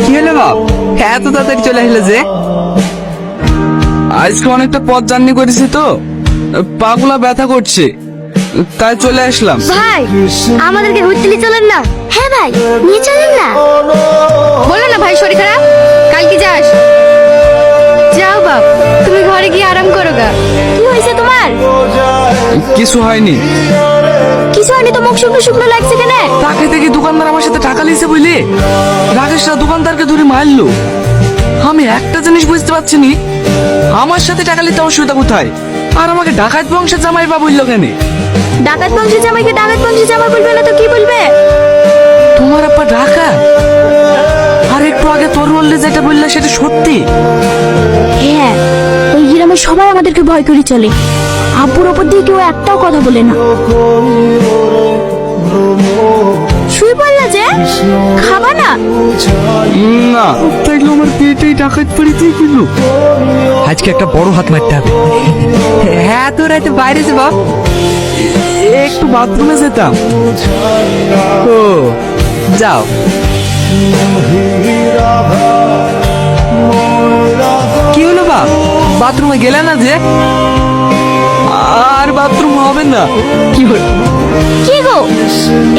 কি হলো বাপ, এত তাড়াতাড়ি চলে আসলে যে? আজকে অনেকটা পথ জার্নি করেছি তো, পাগুলা ব্যথা করছে, তাই চলে আসলাম। ভাই আমাদেরকে ঘুরতে নিয়ে চলেন না। হ্যাঁ ভাই, নিয়ে চলেন না। বলো না ভাই শরীর খারাপ, কালকে যাস। যাও বাপ, তুমি ঘরে গিয়ে আরাম করো গা। কি হয়েছে তোমার? কিছু হয়নি। কিছু হয়নি তো মুখ শুকনো শুকনো লাগছে কেন? তাকে থেকে দোকানদার আমার সাথে টাকা লিয়েছে বুঝলি, রাকেশরা দোকানদারকে ধরে মারলো। আমি একটা জিনিস বুঝতে পারছি নি, আমার সাথে টাকা নিতে অসুবিধা কোথায়, আর আমাকে ডাকাত বংশের জামাই বা বললো কেন? ডাকাত বংশের জামাইকে ডাকাত বংশের জামাই বলবে না তো কি বলবে? তোমার আব্বা ডাকাত? আর একটু আগে তোর বললে যেটা বললে সেটা সত্যি? হ্যাঁ, ওই গ্রামে সবাই আমাদেরকে ভয় করে চলে। আব্বুর ওপর দিয়ে কেউ একটাও কথা বলে না। শুয়ে পড়লা যে, খাবা না? না, তাইলে আমার পেটেই ডাকাত পড়ে দিয়ে গেল। আজকে একটা বড় হাত মারতে হবে। হ্যাঁ, তো রাতে বাইরে যে বাপ। একটু বাথরুমে যেতাম। ও, যাও। কি হলো বাপ, বাথরুমে গেলে না যে? আর বাথরুম হবে না। কি হলো? কি গো,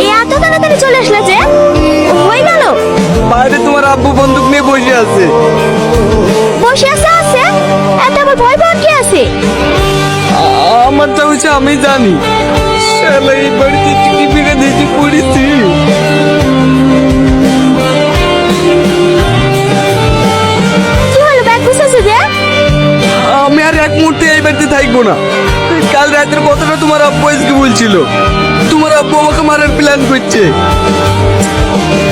এই এত তাড়াতাড়ি চলে আসলা যে? হয়ে গেল? বাইরে তোমার আব্বু বন্দুক নিয়ে বসে আছে। বসে আছে? এত আবার ভয় পাওয়ার কি আছে? আমার যা হয়েছে আমি জানি। শালা এই বাড়িতে কি বিঘা দিয়েছি পড়েছি। কি হলো, ব্যাগ গুছাছে যে? আমি আর এক মুহূর্তে এই বাড়িতে থাকবো না। কাল রাতের কথাটা তোমার আব্বু আজকে বলছিল, তোমার আব্বু আমাকে মারার প্ল্যান করছে।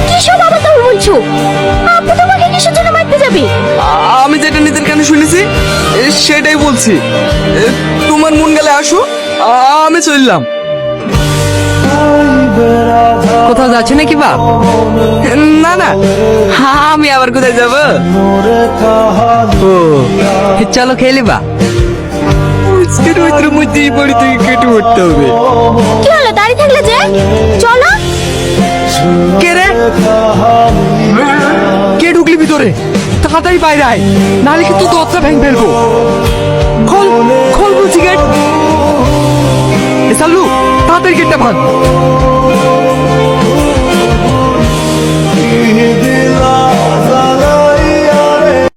কিসব আবার তুমি বলছো? আব্বু তোমাকে কিসের জন্য মারতে যাবে? আমি যেটা নিজের কানে শুনেছি সেটাই বলছি। তোমার মন গেলে আসো, আমি চললাম। কোথাও যাচ্ছে নাকি বাপ? না না, আমি আবার কোথায় যাব? ও, চলো খেলে বা। রোদ্রের মধ্যে এই বাড়ি থেকে কেটে উঠতে হবে। কি হলো, দাঁড়িয়ে থাকলে যে? চলো। কে রে? কে ঢুকলি ভিতরে? তাড়াতাড়ি বাইরে আয়, নাহলে কিন্তু দরজা ভেঙে ফেলবো। খোল খোল বলছি গেট। এ সাল্লু, তাড়াতাড়ি গেটটা ভাঙ।